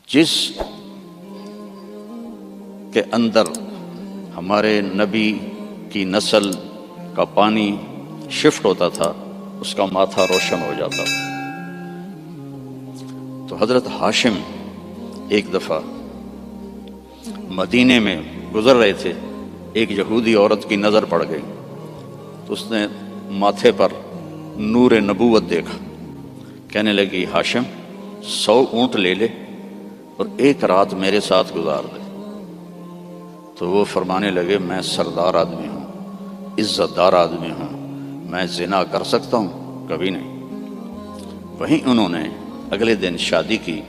جس کے اندر ہمارے نبی کی نسل کا پانی شفٹ ہوتا تھا اس کا ماتھا روشن ہو جاتا تھا۔ تو حضرت ہاشم ایک دفعہ مدینے میں گزر رہے تھے، ایک یہودی عورت کی نظر پڑ گئی تو اس نے ماتھے پر نور نبوت دیکھا، کہنے لگی ہاشم 100 اونٹ لے لے اور ایک رات میرے ساتھ گزار دے۔ تو وہ فرمانے لگے میں سردار آدمی ہوں، عزت دار آدمی ہوں، میں زنا کر سکتا ہوں؟ کبھی نہیں۔ وہیں انہوں نے اگلے دن شادی کی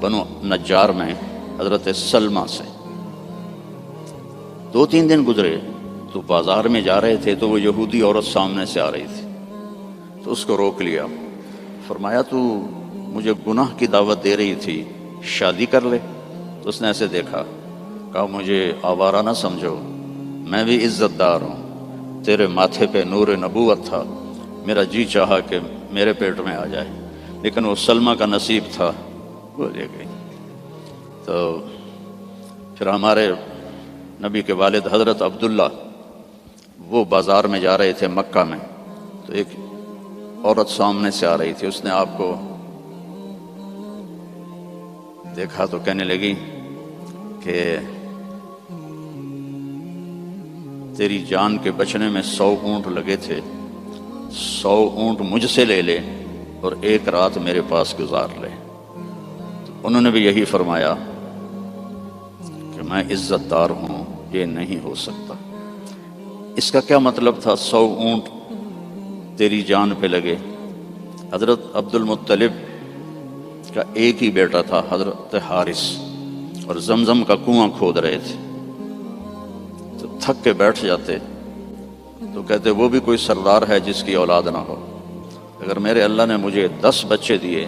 بنو نجار میں حضرت سلمہ سے۔ 2-3 دن گزرے تو بازار میں جا رہے تھے تو وہ یہودی عورت سامنے سے آ رہی تھی، تو اس کو روک لیا، فرمایا تو مجھے گناہ کی دعوت دے رہی تھی، شادی کر لے۔ تو اس نے ایسے دیکھا، کہا مجھے آوارہ نہ سمجھو، میں بھی عزت دار ہوں، تیرے ماتھے پہ نور نبوت تھا، میرا جی چاہا کہ میرے پیٹ میں آ جائے، لیکن وہ سلمہ کا نصیب تھا، وہ لے گئی۔ تو پھر ہمارے نبی کے والد حضرت عبداللہ وہ بازار میں جا رہے تھے مکہ میں، تو ایک عورت سامنے سے آ رہی تھی، اس نے آپ کو دیکھا تو کہنے لگی کہ تیری جان کے بچنے میں 100 اونٹ لگے تھے، 100 اونٹ مجھ سے لے لے اور ایک رات میرے پاس گزار لے۔ تو انہوں نے بھی یہی فرمایا کہ میں عزت دار ہوں، یہ نہیں ہو سکتا۔ اس کا کیا مطلب تھا 100 اونٹ تیری جان پہ لگے؟ حضرت عبد المطلب کا ایک ہی بیٹا تھا حضرت حارث، اور زمزم کا کنواں کھود رہے تھے، تو تھک کے بیٹھ جاتے تو کہتے وہ بھی کوئی سردار ہے جس کی اولاد نہ ہو، اگر میرے اللہ نے مجھے 10 بچے دیے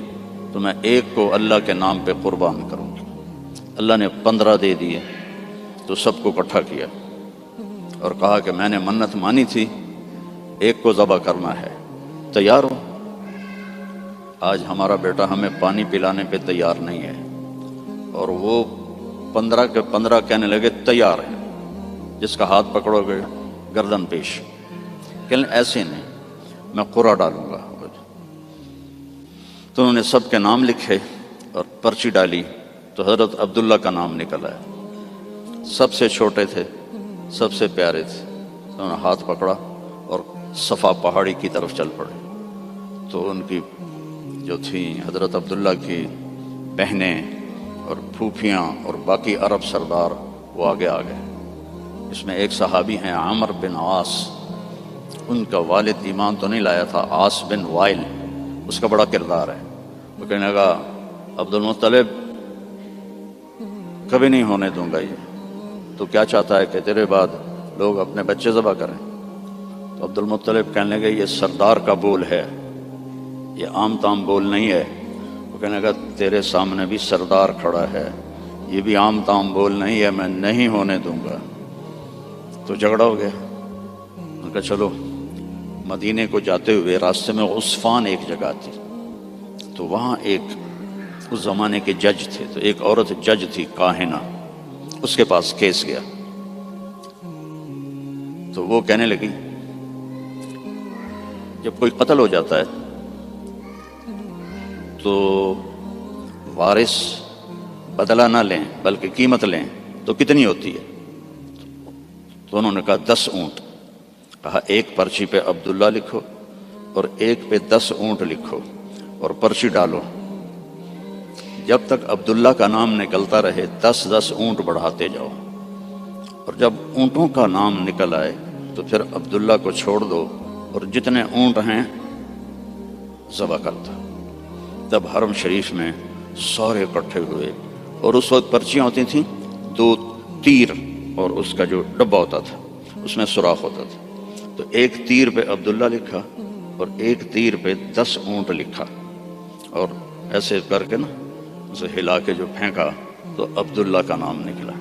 تو میں ایک کو اللہ کے نام پہ قربان کروں گا۔ اللہ نے 15 دے دیے تو سب کو اکٹھا کیا اور کہا کہ میں نے منت مانی تھی، ایک کو ذبح کرنا ہے، تیار ہو؟ آج ہمارا بیٹا ہمیں پانی پلانے پہ تیار نہیں ہے، اور وہ 15 کے 15 کہنے لگے تیار ہیں، جس کا ہاتھ پکڑو گے گردن پیش، کہنے ایسے نہیں، میں قرعہ ڈالوں گا۔ تو انہوں نے سب کے نام لکھے اور پرچی ڈالی تو حضرت عبداللہ کا نام نکل آیا، سب سے چھوٹے تھے، سب سے پیارے تھے۔ انہوں نے ہاتھ پکڑا اور صفا پہاڑی کی طرف چل پڑے۔ تو ان کی جو تھیں حضرت عبداللہ کی بہنیں اور پھوپھیاں اور باقی عرب سردار وہ آگے آ گئے۔ اس میں ایک صحابی ہیں عامر بن عاص، ان کا والد ایمان تو نہیں لایا تھا، عاص بن وائل، اس کا بڑا کردار ہے۔ وہ کہنے لگا عبد المطلب کبھی نہیں ہونے دوں گا، یہ تو کیا چاہتا ہے کہ تیرے بعد لوگ اپنے بچے ذبح کریں؟ تو عبد المطلب کہنے لگے یہ سردار کا بول ہے، یہ عام تام بول نہیں ہے۔ وہ کہنے لگا تیرے سامنے بھی سردار کھڑا ہے، یہ بھی عام تام بول نہیں ہے، میں نہیں ہونے دوں گا۔ تو جھگڑا ہو گیا۔ ان کا چلو، مدینے کو جاتے ہوئے راستے میں عصفان ایک جگہ تھی، تو وہاں ایک اس زمانے کے جج تھے، تو ایک عورت جج تھی کاہنہ، اس کے پاس کیس گیا۔ تو وہ کہنے لگی جب کوئی قتل ہو جاتا ہے تو وارث بدلہ نہ لیں بلکہ قیمت لیں تو کتنی ہوتی ہے؟ تو انہوں نے کہا 10 اونٹ۔ کہا ایک پرچی پہ عبداللہ لکھو اور ایک پہ 10 اونٹ لکھو اور پرچی ڈالو، جب تک عبداللہ کا نام نکلتا رہے 10 اونٹ بڑھاتے جاؤ، اور جب اونٹوں کا نام نکل آئے تو پھر عبداللہ کو چھوڑ دو اور جتنے اونٹ ہیں ذبح کرتا۔ تب حرم شریف میں سارے اکٹھے ہوئے، اور اس وقت پرچیاں ہوتی تھیں 2 تیر، اور اس کا جو ڈبہ ہوتا تھا اس میں سوراخ ہوتا تھا، تو ایک تیر پہ عبداللہ لکھا اور ایک تیر پہ 10 اونٹ لکھا، اور ایسے کر کے نا اسے ہلا کے جو پھینکا تو عبداللہ کا نام نکلا۔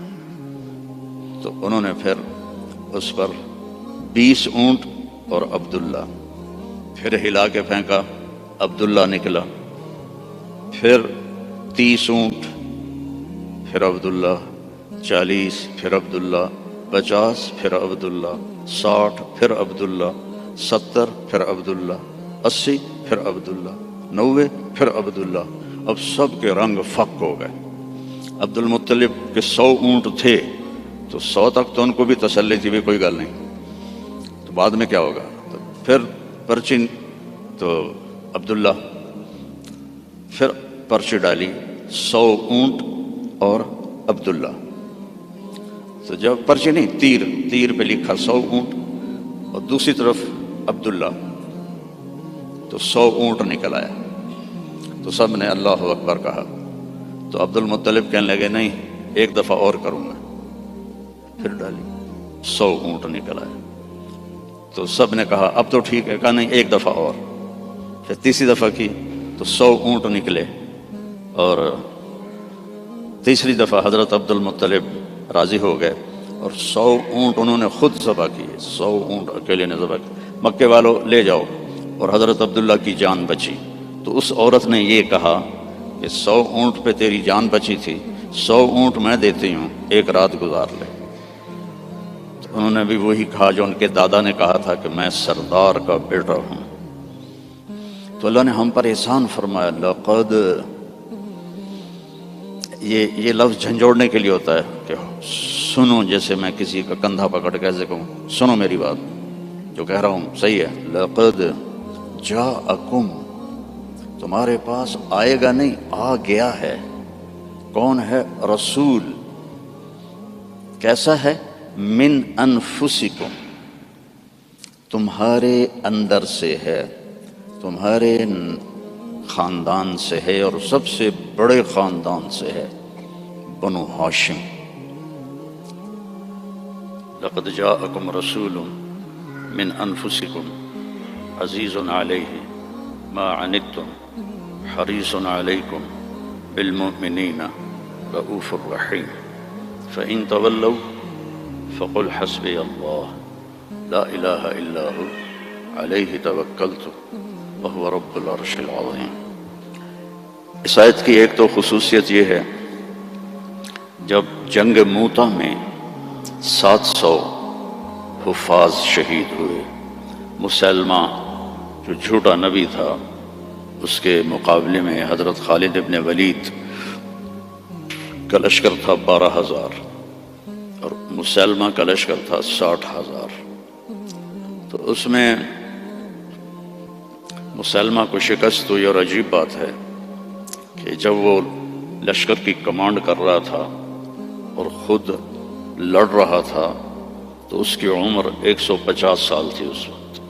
تو انہوں نے پھر اس پر 20 اونٹ اور عبداللہ، پھر ہلا کے پھینکا، عبداللہ نکلا، پھر 30 اونٹ پھر عبداللہ، 40 پھر عبداللہ، 50 پھر عبداللہ، 60 پھر عبداللہ، 70 پھر عبداللہ، 80 پھر عبداللہ، 90 پھر عبداللہ۔ اب سب کے رنگ فک ہو گئے۔ عبد المطلب کے 100 اونٹ تھے تو 100 تک تو ان کو بھی تسلی تھی بھی کوئی گل نہیں، تو بعد میں کیا ہوگا؟ تو پھر پرچی تو عبداللہ، پھر پرچی ڈالی 100 اونٹ اور عبداللہ، تو جب پرچی نہیں، تیر پہ لکھا 100 اونٹ اور دوسری طرف عبداللہ، تو 100 اونٹ نکل آیا۔ تو سب نے اللہ اکبر کہا۔ تو عبد المطلب کہنے لگے نہیں، ایک دفعہ اور کروں گا، پھر ڈالی 100 اونٹ نکل آئے۔ تو سب نے کہا اب تو ٹھیک ہے، کہا نہیں ایک دفعہ اور، پھر تیسری دفعہ کی تو 100 اونٹ نکلے، اور تیسری دفعہ حضرت عبد المطلب راضی ہو گئے اور 100 اونٹ انہوں نے خود ذبح کیے، 100 اونٹ اکیلے نے ذبح کیے۔ مکے والوں لے جاؤ، اور حضرت عبداللہ کی جان بچی۔ تو اس عورت نے یہ کہا کہ 100 اونٹ پہ تیری جان بچی تھی، 100 اونٹ میں دیتی ہوں، ایک رات گزار لے۔ تو انہوں نے بھی وہی کہا جو ان کے دادا نے کہا تھا کہ میں سردار کا بیٹا ہوں۔ تو اللہ نے ہم پر احسان فرمایا، لقد، یہ لفظ جھنجھوڑنے کے لیے ہوتا ہے کہ سنو، جیسے میں کسی کا کندھا پکڑ کے ایسے کہوں سنو میری بات، جو کہہ رہا ہوں صحیح ہے۔ لقد جاءکم، تمہارے پاس آئے گا نہیں، آ گیا ہے۔ کون ہے؟ رسول۔ کیسا ہے؟ من انفسکم، تمہارے اندر سے ہے، تمہارے خاندان سے ہے، اور سب سے بڑے خاندان سے ہے، بنو ہاشم۔ لقد جاءکم رسول من انفسکم عزیز علیہ ما عنتم حریص علیکم بالمؤمنین رؤوف الرحیم فإن تولوا فقل حسبی اللہ لا الہ الا ہو علیہ توکلت وہو رب العرش العظیم۔ اس آیت کی ایک تو خصوصیت یہ ہے، جب جنگ موتا میں 700 حفاظ شہید ہوئے، مسلمہ جو جھوٹا نبی تھا، اس کے مقابلے میں حضرت خالد ابن ولید کا لشکر تھا 12,000 اور مسلمہ کا لشکر تھا 60,000۔ تو اس میں مسلمہ کو شکست ہوئی، اور عجیب بات ہے کہ جب وہ لشکر کی کمانڈ کر رہا تھا اور خود لڑ رہا تھا تو اس کی عمر 150 سال تھی اس وقت۔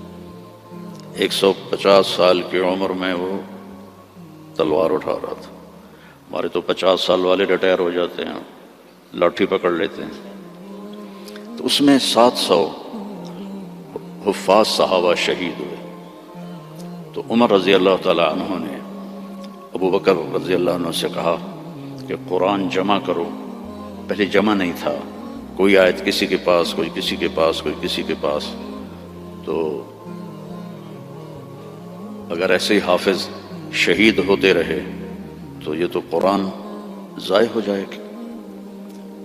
150 سال کی عمر میں وہ تلوار اٹھا رہا تھا۔ ہمارے تو 50 سال والے ریٹائر ہو جاتے ہیں، لاٹھی پکڑ لیتے ہیں۔ تو اس میں 700 حفاظ صحابہ شہید ہوئے۔ تو عمر رضی اللہ تعالیٰ عنہ نے ابو بکر رضی اللہ عنہ سے کہا کہ قرآن جمع کرو۔ پہلے جمع نہیں تھا، کوئی آیت کسی کے پاس، کوئی کسی کے پاس، کوئی کسی کے پاس۔ تو اگر ایسے ہی حافظ شہید ہوتے رہے تو یہ تو قرآن ضائع ہو جائے گی۔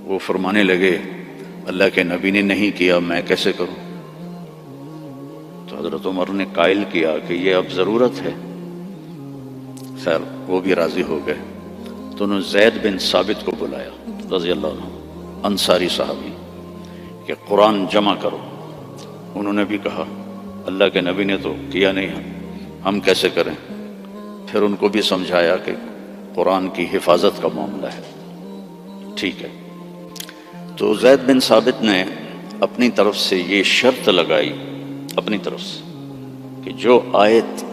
وہ فرمانے لگے اللہ کے نبی نے نہیں کیا، میں کیسے کروں؟ تو حضرت عمر نے قائل کیا کہ یہ اب ضرورت ہے۔ خیر وہ بھی راضی ہو گئے۔ تو انہوں نے زید بن ثابت کو بلایا رضی اللہ عنہ، انصاری صحابی، کہ قرآن جمع کرو۔ انہوں نے بھی کہا اللہ کے نبی نے تو کیا نہیں، ہم کیسے کریں؟ پھر ان کو بھی سمجھایا کہ قرآن کی حفاظت کا معاملہ ہے، ٹھیک ہے۔ تو زید بن ثابت نے اپنی طرف سے یہ شرط لگائی، اپنی طرف سے، کہ جو آیت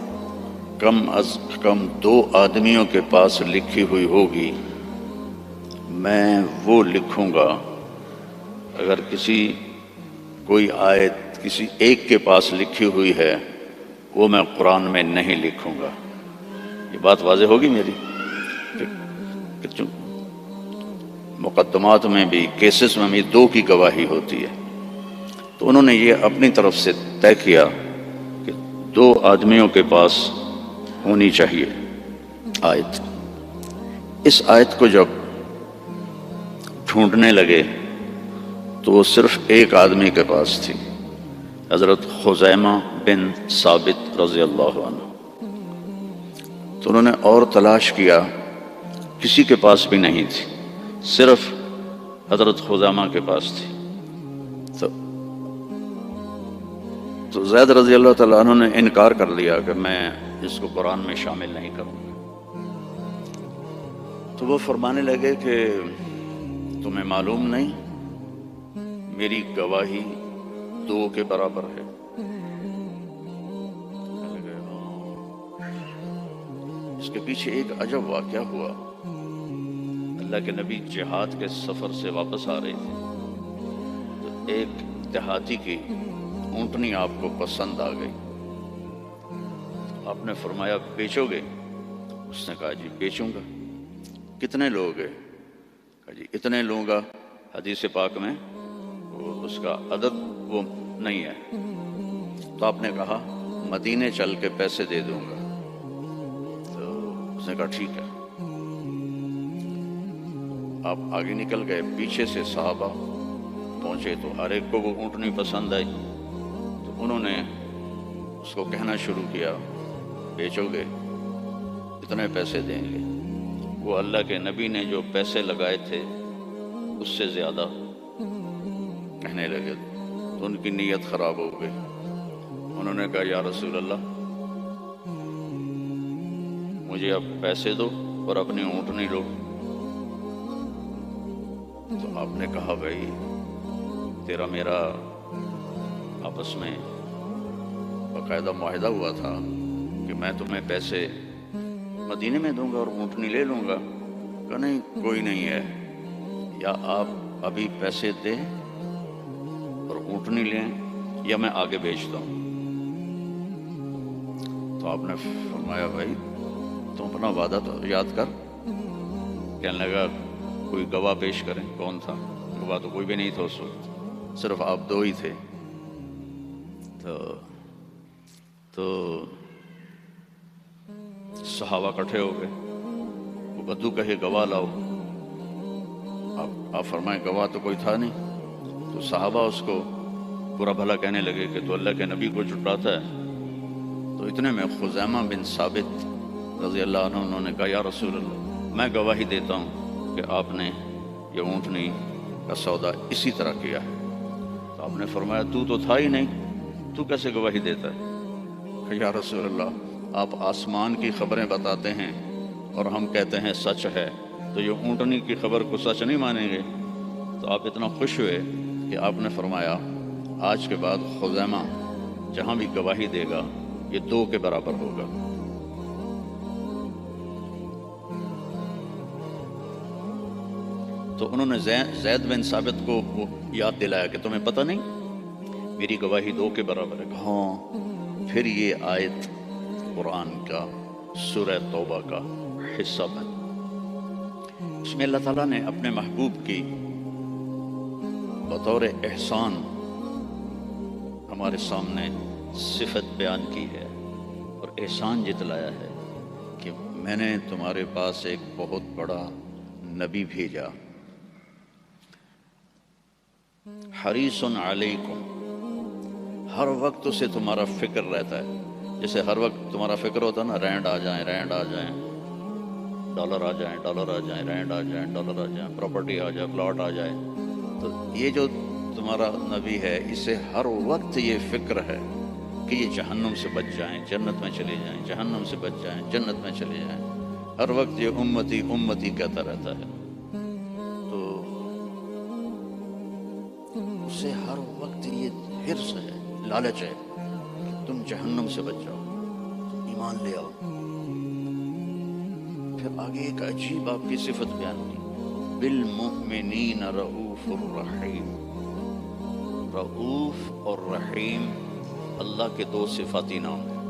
کم از کم 2 آدمیوں کے پاس لکھی ہوئی ہوگی میں وہ لکھوں گا۔ اگر کوئی آیت کسی ایک کے پاس لکھی ہوئی ہے وہ میں قرآن میں نہیں لکھوں گا۔ یہ بات واضح ہوگی میری کہ مقدمات میں بھی، کیسز میں بھی 2 کی گواہی ہوتی ہے۔ تو انہوں نے یہ اپنی طرف سے طے کیا کہ 2 آدمیوں کے پاس ہونی چاہیے آیت۔ اس آیت کو جب ڈھونڈنے لگے تو وہ صرف ایک آدمی کے پاس تھی، حضرت خزیمہ بن ثابت رضی اللہ عنہ۔ تو انہوں نے اور تلاش کیا، کسی کے پاس بھی نہیں تھی، صرف حضرت خزیمہ کے پاس تھی۔ تو زید رضی اللہ تعالیٰ عنہ نے انکار کر لیا کہ میں اس کو قرآن میں شامل نہیں کروں گا۔ تو وہ فرمانے لگے کہ تمہیں معلوم نہیں میری گواہی 2 کے برابر ہے۔ اس کے پیچھے ایک عجب واقعہ ہوا۔ اللہ کے نبی جہاد کے سفر سے واپس آ رہے تھے تو ایک دیہاتی کی اونٹنی آپ کو پسند آ گئی۔ آپ نے فرمایا بیچو گے؟ اس نے کہا جی بیچوں گا۔ کتنے لوگ ہیں؟ کہا جی اتنے لوں گا۔ حدیث پاک میں اس کا عدد وہ نہیں ہے۔ تو آپ نے کہا مدینے چل کے پیسے دے دوں گا۔ تو اس نے کہا ٹھیک ہے۔ آپ آگے نکل گئے، پیچھے سے صحابہ پہنچے تو ہر ایک کو وہ اونٹنی پسند آئی۔ تو انہوں نے اس کو کہنا شروع کیا بیچو گے؟ اتنے پیسے دیں گے۔ وہ اللہ کے نبی نے جو پیسے لگائے تھے اس سے زیادہ کہنے لگے تو ان کی نیت خراب ہو گئی۔ انہوں نے کہا یا رسول اللہ مجھے اب پیسے دو اور اپنی اونٹنی لو۔ تو آپ نے کہا بھائی تیرا میرا آپس میں باقاعدہ معاہدہ ہوا تھا کہ میں تمہیں پیسے مدینے میں دوں گا اور اونٹنی لے لوں گا۔ کہا نہیں کوئی نہیں ہے، یا آپ ابھی پیسے دیں اور اونٹنی لیں یا میں آگے بیچتا ہوں۔ تو آپ نے فرمایا بھائی تم اپنا وعدہ تو یاد کر۔ کہنے لگا کوئی گواہ پیش کریں۔ کون تھا گواہ؟ تو کوئی بھی نہیں تھا اس وقت، صرف آپ 2 ہی تھے۔ تو صحابہ اکٹھے ہو گئے۔ وہ بدو کہے گواہ لاؤ۔ آپ فرمائیں گواہ تو کوئی تھا نہیں۔ تو صحابہ اس کو برا بھلا کہنے لگے کہ تو اللہ کے نبی کو جھٹلاتا ہے۔ تو اتنے میں خزیمہ بن ثابت رضی اللہ عنہ انہوں نے کہا یا رسول اللہ میں گواہی دیتا ہوں کہ آپ نے یہ اونٹنی کا سودا اسی طرح کیا ہے۔ تو آپ نے فرمایا تو تھا ہی نہیں، تو کیسے گواہی دیتا ہے؟ کہ یا رسول اللہ آپ آسمان کی خبریں بتاتے ہیں اور ہم کہتے ہیں سچ ہے، تو یہ اونٹنی کی خبر کو سچ نہیں مانیں گے؟ تو آپ اتنا خوش ہوئے کہ آپ نے فرمایا آج کے بعد خزیمہ جہاں بھی گواہی دے گا یہ 2 کے برابر ہوگا۔ تو انہوں نے زید بن ثابت کو یاد دلایا کہ تمہیں پتہ نہیں میری گواہی 2 کے برابر ہے۔ ہاں۔ پھر یہ آیت قرآن کا سورہ توبہ کا حصہ بن، اس میں اللہ تعالیٰ نے اپنے محبوب کی بطور احسان ہمارے سامنے صفت بیان کی ہے اور احسان جتلایا ہے کہ میں نے تمہارے پاس ایک بہت بڑا نبی بھیجا، حریص علیکم، ہر وقت اسے تمہارا فکر رہتا ہے۔ جیسے ہر وقت تمہارا فکر ہوتا ہے نا رینڈ آ جائیں، ڈالر آ جائیں، رینڈ آ جائیں، ڈالر آ جائیں، پراپرٹی آ جائے، پلاٹ آ جائے۔ تو یہ جو تمہارا نبی ہے اسے ہر وقت یہ فکر ہے کہ یہ جہنم سے بچ جائیں، جنت میں چلے جائیں، جہنم سے بچ جائیں، جنت میں چلے جائیں۔ ہر وقت یہ امتی امتی کہتا رہتا ہے۔ تو اسے ہر وقت یہ حرص ہے، لالچ ہے کہ تم جہنم سے بچ جاؤ، ایمان لے آؤ۔ پھر آگے ایک عجیب آپ کی صفت بیان کی، بالمؤمنین رؤوف الرحیم۔ رؤوف اور رحیم اللہ کے 2 صفاتی نام ہیں،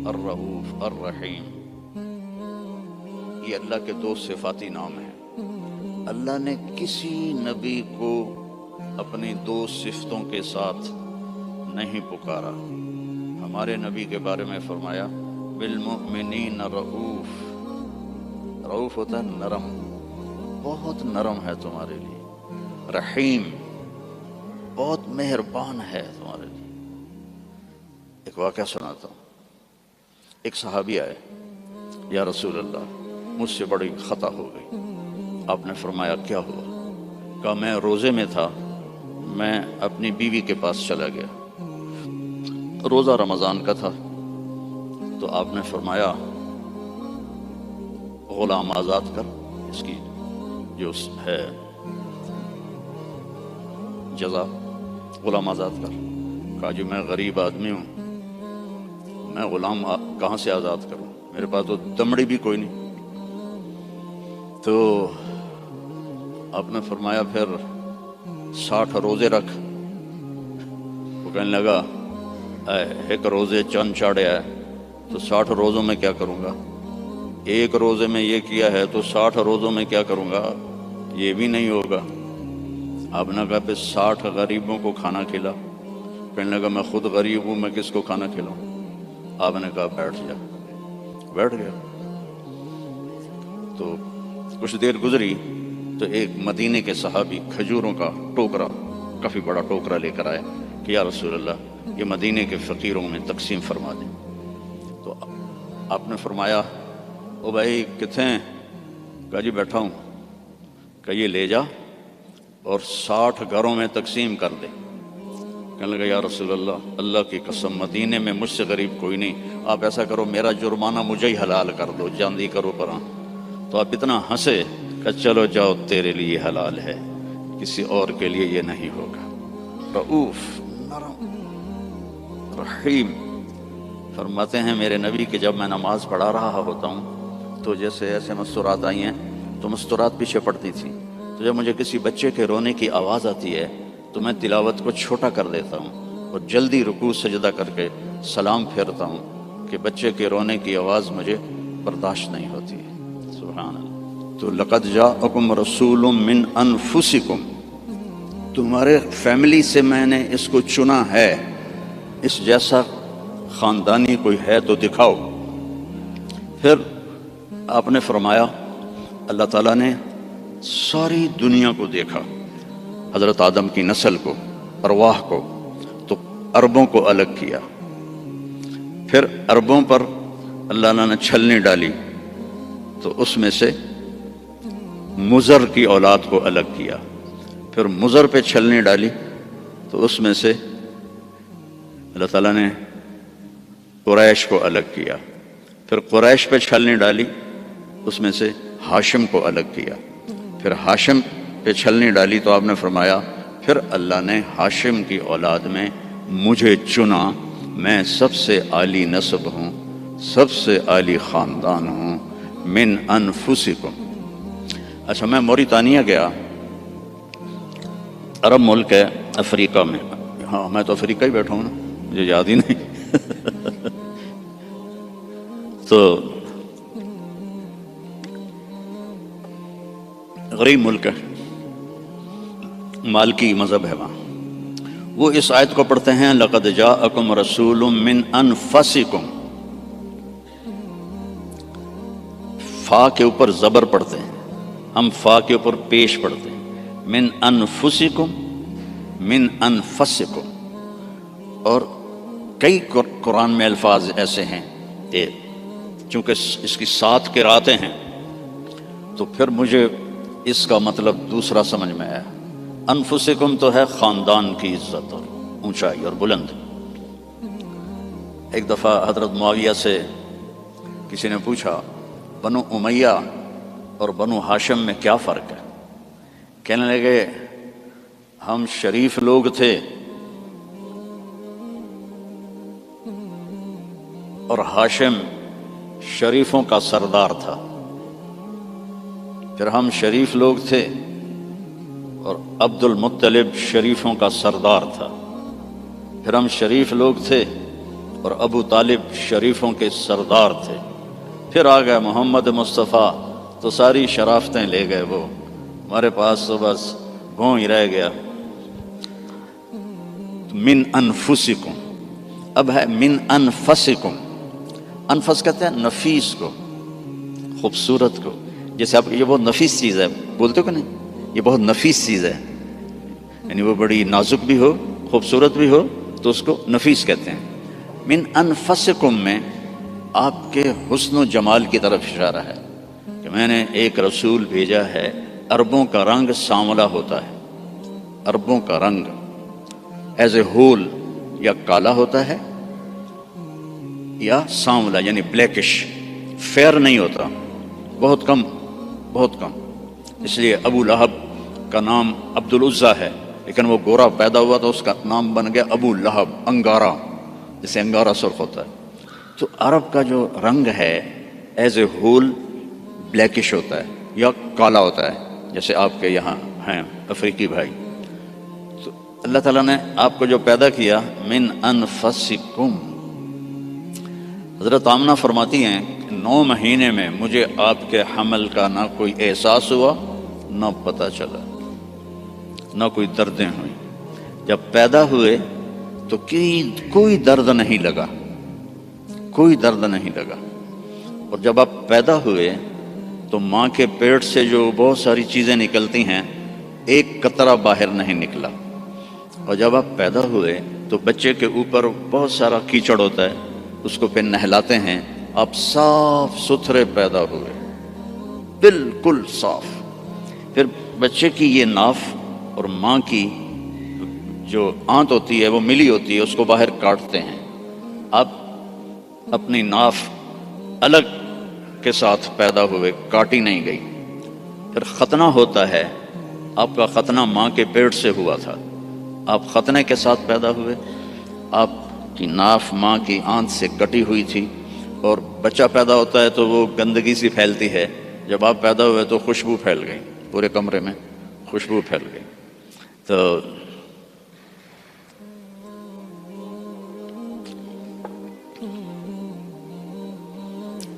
الرؤوف الرحیم، یہ اللہ کے 2 صفاتی نام ہیں۔ اللہ نے کسی نبی کو اپنی 2 صفتوں کے ساتھ نہیں پکارا۔ ہمارے نبی کے بارے میں فرمایا بالمؤمنین رؤوف، رؤوف ہوتا ہے نرم، بہت نرم ہے تمہارے لیے، رحیم بہت مہربان ہے تمہارے لیے۔ ایک واقعہ سناتا ہوں۔ ایک صحابی آئے، یا رسول اللہ مجھ سے بڑی خطا ہو گئی۔ آپ نے فرمایا کیا ہوا؟ کہا میں روزے میں تھا، میں اپنی بیوی کے پاس چلا گیا، روزہ رمضان کا تھا، تو آپ نے فرمایا غلام آزاد کر، اس کی جو ہے جزا غلام آزاد کر۔ کہا جی میں غریب آدمی ہوں، میں غلام کہاں سے آزاد کروں، میرے پاس تو دمڑی بھی کوئی نہیں۔ تو آپ نے فرمایا پھر 60 روزے رکھ۔ وہ کہنے لگا ایک روزے چند چاڑے ہے تو 60 روزوں میں کیا کروں گا، ایک روزے میں یہ کیا ہے تو 60 روزوں میں کیا کروں گا، یہ بھی نہیں ہوگا۔ آپ نے کہا پھر 60 غریبوں کو کھانا کھلا۔ کہنے لگا میں خود غریب ہوں، میں کس کو کھانا کھلاؤں؟ آپ نے کہا بیٹھ جا۔ بیٹھ گیا۔ تو کچھ دیر گزری تو ایک مدینے کے صحابی کھجوروں کا ٹوکرا، کافی بڑا ٹوکرا لے کر آئے کہ یا رسول اللہ یہ مدینے کے فقیروں میں تقسیم فرما دیں۔ تو آپ نے فرمایا او بھائی کتنے ہیں؟ کہا جی بیٹھا ہوں۔ کہ یہ لے جا اور 60 گھروں میں تقسیم کر دے۔ کہنے لگا یا رسول اللہ اللہ کی قسم مدینے میں مجھ سے غریب کوئی نہیں، آپ ایسا کرو میرا جرمانہ مجھے ہی حلال کر دو، جاندی کرو پراں۔ تو آپ اتنا ہنسے کہ چلو جاؤ تیرے لیے حلال ہے، کسی اور کے لیے یہ نہیں ہوگا۔ رؤوف، نرم، رحیم۔ فرماتے ہیں میرے نبی کہ جب میں نماز پڑھا رہا ہوتا ہوں تو جیسے ایسے مستورات آئی ہیں تو مستورات پیچھے پڑتی تھی، تو جب مجھے کسی بچے کے رونے کی آواز آتی ہے تو میں تلاوت کو چھوٹا کر دیتا ہوں اور جلدی رکوع سجدہ کر کے سلام پھیرتا ہوں کہ بچے کے رونے کی آواز مجھے برداشت نہیں ہوتی ہے۔ سبحان اللہ۔ تو لقد جاءکم رسول من انفسکم، تمہارے فیملی سے میں نے اس کو چنا ہے، اس جیسا خاندانی کوئی ہے تو دکھاؤ۔ پھر آپ نے فرمایا اللہ تعالیٰ نے ساری دنیا کو دیکھا، حضرت آدم کی نسل کو، ارواح کو، تو عربوں کو الگ کیا۔ پھر عربوں پر اللہ نے چھلنی ڈالی تو اس میں سے مضر کی اولاد کو الگ کیا۔ پھر مضر پہ چھلنی ڈالی تو اس میں سے اللہ تعالیٰ نے قریش کو الگ کیا۔ پھر قریش پہ چھلنی ڈالی، اس میں سے ہاشم کو الگ کیا۔ پھر ہاشم پہ چھلنی ڈالی تو آپ نے فرمایا پھر اللہ نے ہاشم کی اولاد میں مجھے چنا، میں سب سے عالی نسب ہوں، سب سے عالی خاندان ہوں، من انفسکم۔ اچھا میں موریتانیہ گیا، عرب ملک ہے افریقہ میں، ہاں میں تو افریقہ ہی بیٹھا ہوں نا، مجھے یاد ہی نہیں تو غریب ملک ہے، مالکی مذہب ہے وہاں۔ وہ اس آیت کو پڑھتے ہیں لقد جاءکم رسول من انفسکم، فا کے اوپر زبر پڑھتے ہیں، ہم فا کے اوپر پیش پڑھتے ہیں، من انفسکم، من انفسکم۔ اور کئی قرآن میں الفاظ ایسے ہیں کہ چونکہ اس کی 7 قراتیں ہیں تو پھر مجھے اس کا مطلب دوسرا سمجھ میں آیا۔ انفسکم تو ہے خاندان کی عزت اور اونچائی اور بلند۔ ایک دفعہ حضرت معاویہ سے کسی نے پوچھا بنو امیہ اور بنو ہاشم میں کیا فرق ہے؟ کہنے لگے ہم شریف لوگ تھے اور ہاشم شریفوں کا سردار تھا۔ پھر ہم شریف لوگ تھے اور عبد المطلب شریفوں کا سردار تھا۔ پھر ہم شریف لوگ تھے اور ابو طالب شریفوں کے سردار تھے۔ پھر آ گئے محمد مصطفیٰ تو ساری شرافتیں لے گئے وہ، ہمارے پاس تو بس گھوں ہی رہ گیا۔ من انفسکم، اب ہے من انفسکم۔ انفس کہتے ہیں نفیس کو، خوبصورت کو، جیسے آپ یہ بہت نفیس چیز ہے، بولتے ہو کہ نہیں، یہ بہت نفیس چیز ہے، یعنی وہ بڑی نازک بھی ہو، خوبصورت بھی ہو، تو اس کو نفیس کہتے ہیں۔ من انفسکم میں آپ کے حسن و جمال کی طرف اشارہ ہے کہ میں نے ایک رسول بھیجا ہے، عربوں کا رنگ سانولا ہوتا ہے، عربوں کا رنگ ایز اے ہول یا کالا ہوتا ہے یا سانولا یعنی بلیکش، فیئر نہیں ہوتا، بہت کم، بہت کم۔ اس لیے ابو لہب کا نام عبد العزیٰ ہے، لیکن وہ گورا پیدا ہوا تو اس کا نام بن گیا ابو لہب، انگارا، جسے انگارا سرخ ہوتا ہے۔ تو عرب کا جو رنگ ہے ایز اے ہول بلیکش ہوتا ہے یا کالا ہوتا ہے، جیسے آپ کے یہاں ہیں افریقی بھائی۔ تو اللہ تعالیٰ نے آپ کو جو پیدا کیا، من انفسکم، حضرت آمنہ فرماتی ہیں کہ 9 مہینے میں مجھے آپ کے حمل کا نہ کوئی احساس ہوا، نہ پتہ چلا، نہ کوئی دردیں ہوئیں۔ جب پیدا ہوئے تو کوئی درد نہیں لگا، کوئی درد نہیں لگا۔ اور جب آپ پیدا ہوئے تو ماں کے پیٹ سے جو بہت ساری چیزیں نکلتی ہیں، ایک قطرہ باہر نہیں نکلا۔ اور جب آپ پیدا ہوئے تو بچے کے اوپر بہت سارا کیچڑ ہوتا ہے، اس کو پھر نہلاتے ہیں، آپ صاف ستھرے پیدا ہوئے، بالکل صاف۔ پھر بچے کی یہ ناف اور ماں کی جو آنت ہوتی ہے وہ ملی ہوتی ہے، اس کو باہر کاٹتے ہیں۔ آپ اپنی ناف الگ کے ساتھ پیدا ہوئے، کاٹی نہیں گئی۔ پھر ختنہ ہوتا ہے، آپ کا ختنہ ماں کے پیٹ سے ہوا تھا، آپ ختنے کے ساتھ پیدا ہوئے، آپ کی ناف ماں کی آنت سے کٹی ہوئی تھی، اور بچہ پیدا ہوتا ہے تو وہ گندگی سی پھیلتی ہے، جب آپ پیدا ہوئے تو خوشبو پھیل گئی، پورے کمرے میں خوشبو پھیل گئی۔ تو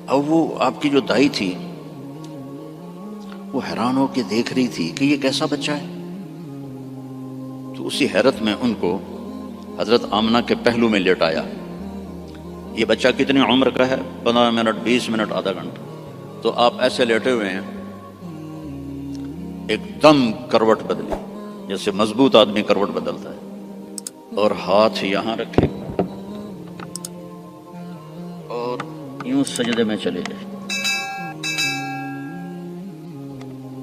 اب وہ آپ کی جو دائی تھی وہ حیران ہو کے دیکھ رہی تھی کہ یہ کیسا بچہ ہے۔ تو اسی حیرت میں ان کو حضرت آمنہ کے پہلو میں لیٹایا۔ یہ بچہ کتنی عمر کا ہے؟ 15 منٹ، 20 منٹ، آدھا گھنٹہ۔ تو آپ ایسے لیٹے ہوئے ہیں، ایک دم کروٹ بدلی، جیسے مضبوط آدمی کروٹ بدلتا ہے، اور ہاتھ یہاں رکھے اور یوں سجدے میں چلے گئے،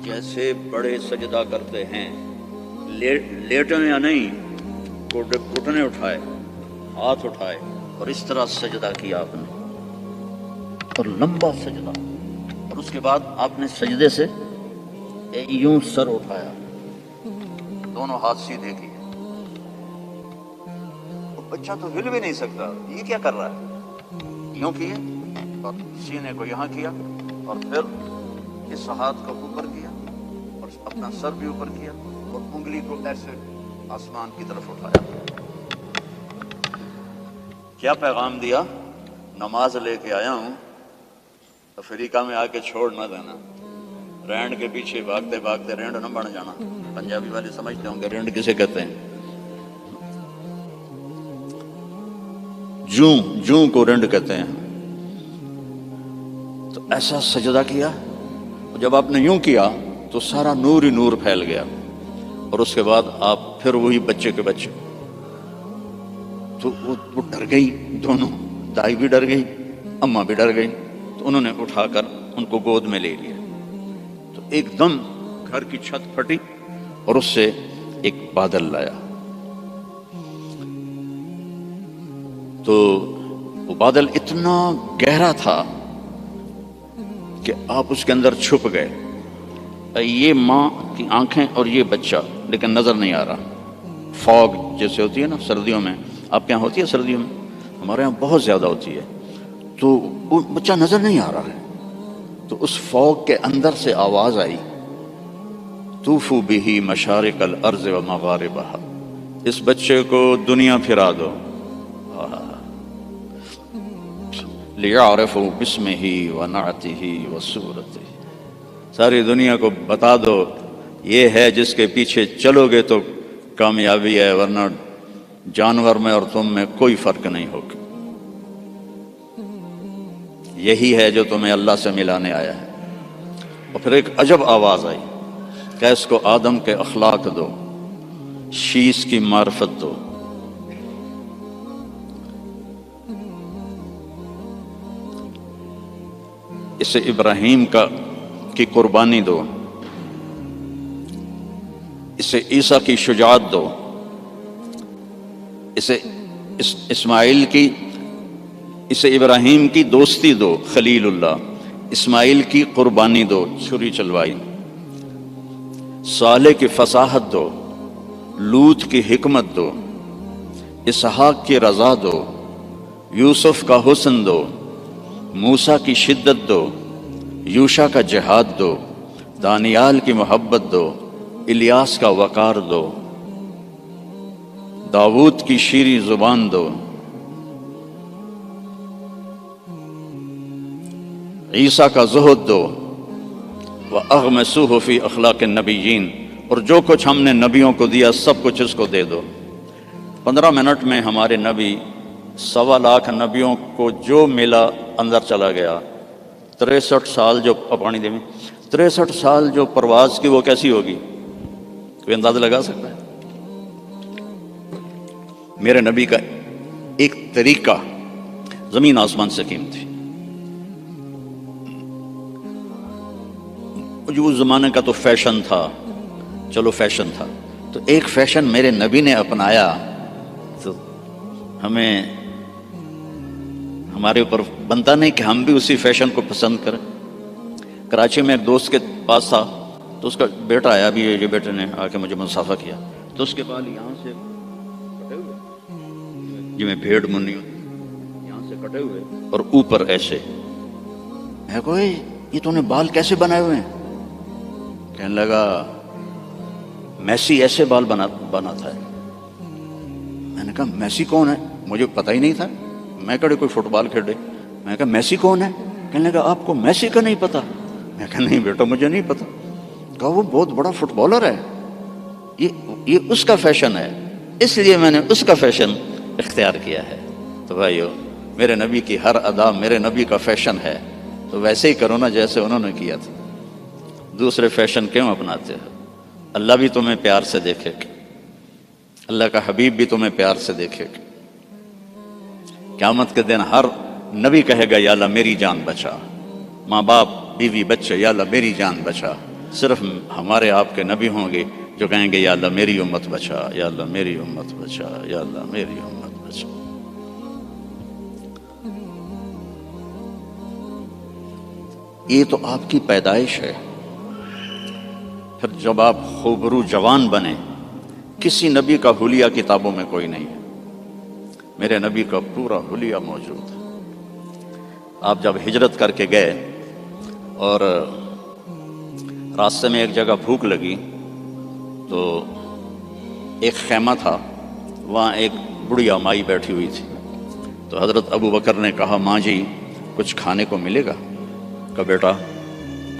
جیسے بڑے سجدہ کرتے ہیں، لیٹے یا نہیں، گھٹنے اٹھائے، ہاتھ اٹھائے، اور اس طرح سجدہ کیا آپ نے، اور لمبا سجدہ۔ اور اس کے بعد آپ نے سجدے سے یوں سر اٹھایا، دونوں ہاتھ سیدھے کیے۔ بچہ تو ہل بھی نہیں سکتا، یہ کیا کر رہا ہے؟ یوں کیے اور سینے کو یہاں کیا، اور پھر اس ہاتھ کو اوپر کیا اور اپنا سر بھی اوپر کیا، اور انگلی کو ایسے آسمان کی طرف اٹھایا۔ کیا پیغام دیا؟ نماز لے کے آیا ہوں، افریقہ میں آ کے چھوڑ نہ دینا، رینڈ کے پیچھے بھاگتے بھاگتے رینڈ نہ بن جانا۔ پنجابی والے سمجھتے ہوں گے رینڈ کسے کہتے ہیں، جوں کو رینڈ کہتے ہیں۔ تو ایسا سجدہ کیا، جب آپ نے یوں کیا تو سارا نور ہی نور پھیل گیا، اور اس کے بعد آپ پھر وہی بچے کے بچے۔ تو وہ ڈر گئی، دونوں، دائی بھی ڈر گئی، اماں بھی ڈر گئی۔ تو انہوں نے اٹھا کر ان کو گود میں لے لیا۔ تو ایک دم گھر کی چھت پھٹی اور اس سے ایک بادل لایا۔ تو وہ بادل اتنا گہرا تھا کہ آپ اس کے اندر چھپ گئے، یہ ماں کی آنکھیں اور یہ بچہ، لیکن نظر نہیں آ رہا۔ فوگ جیسے ہوتی ہے نا سردیوں میں، آپ کے یہاں ہوتی ہے سردیوں میں، ہمارے یہاں بہت زیادہ ہوتی ہے، تو وہ بچہ نظر نہیں آ رہا ہے۔ تو اس فوگ کے اندر سے آواز آئی، طوفوا بہ مشارق الارض و مغاربہا، اس بچے کو دنیا پھرا دو، لیعرفوا باسمہ ونعتہ وصورتہ، ساری دنیا کو بتا دو یہ ہے جس کے پیچھے چلو گے تو کامیابی ہے، ورنہ جانور میں اور تم میں کوئی فرق نہیں ہوگا، یہی ہے جو تمہیں اللہ سے ملانے آیا ہے۔ اور پھر ایک عجب آواز آئی کہ اس کو آدم کے اخلاق دو، شیش کی معرفت دو۔ اسے ابراہیم کی قربانی دو، اسے عیسیٰ کی شجاعت دو، اسے اسے ابراہیم کی دوستی دو، خلیل اللہ، اسماعیل کی قربانی دو، چھری چلوائی، صالح کی فصاحت دو، لوط کی حکمت دو، اسحاق کی رضا دو، یوسف کا حسن دو، موسیٰ کی شدت دو، یوشع کا جہاد دو، دانیال کی محبت دو، الیاس کا وقار دو، داؤد کی شیریں زبان دو، عیسیٰ کا زہد دو، وَأَغْمَسُوهُ فِي أَخْلَاقِ النَّبِيِّينَ، اور جو کچھ ہم نے نبیوں کو دیا سب کچھ اس کو دے دو۔ 15 منٹ میں ہمارے نبی 1.25 لاکھ نبیوں کو جو ملا اندر چلا گیا۔ 63 سال جو پانی دے میں 63 سال جو پرواز کی وہ کیسی ہوگی؟ کوئی اندازہ لگا سکتا ہے؟ میرے نبی کا ایک طریقہ زمین آسمان سے قیمتی، جو اس زمانے کا تو فیشن تھا، چلو فیشن تھا، تو ایک فیشن میرے نبی نے اپنایا تو ہمیں ہمارے اوپر بنتا نہیں کہ ہم بھی اسی فیشن کو پسند کریں۔ کراچی میں ایک دوست کے پاس تھا تو اس کا بیٹا آیا، بھی یہ بیٹے نے آ کے مجھے مصافحہ کیا، تو اس کے بال یہاں سے کٹے ہوئے، جی میں بھیڑ منی ہوتی، یہاں سے کٹے ہوئے اور اوپر ایسے۔ میں کہا یہ تو نے بال کیسے بنائے ہوئے ہیں؟ کہنے لگا میسی ایسے بال بناتا ہے۔ میں نے کہا میسی کون ہے؟ مجھے پتہ ہی نہیں تھا، میں کہا کوئی فٹ بال کھیلے۔ میں نے کہا میسی کون ہے؟ کہنے لگا آپ کو میسی کا نہیں پتا؟ میں کہا نہیں بیٹا مجھے نہیں پتا۔ کہا وہ بہت بڑا فٹ بالر ہے، یہ اس کا فیشن ہے، اس لیے میں نے اس کا فیشن اختیار کیا ہے۔ تو بھائیو، میرے نبی کی ہر ادا میرے نبی کا فیشن ہے، تو ویسے ہی کرو نا جیسے انہوں نے کیا تھا۔ دوسرے فیشن کیوں اپناتے ہو؟ اللہ بھی تمہیں پیار سے دیکھے گا، اللہ کا حبیب بھی تمہیں پیار سے دیکھے گا۔ قیامت کے دن ہر نبی کہے گا یا اللہ میری جان بچا، ماں باپ بیوی بچے یا اللہ میری جان بچا۔ صرف ہمارے آپ کے نبی ہوں گے جو کہیں گے یا اللہ میری امت بچا، یا اللہ میری امت بچا، یا اللہ میری امت بچا۔ یہ تو آپ کی پیدائش ہے۔ پھر جب آپ خوبرو جوان بنے، کسی نبی کا حلیہ کتابوں میں کوئی نہیں ہے، میرے نبی کا پورا حلیہ موجود ہے۔ آپ جب ہجرت کر کے گئے اور راستے میں ایک جگہ بھوک لگی تو ایک خیمہ تھا، وہاں ایک بڑھیا مائی بیٹھی ہوئی تھی، تو حضرت ابو بکر نے کہا ماں جی کچھ کھانے کو ملے گا؟ کہا بیٹا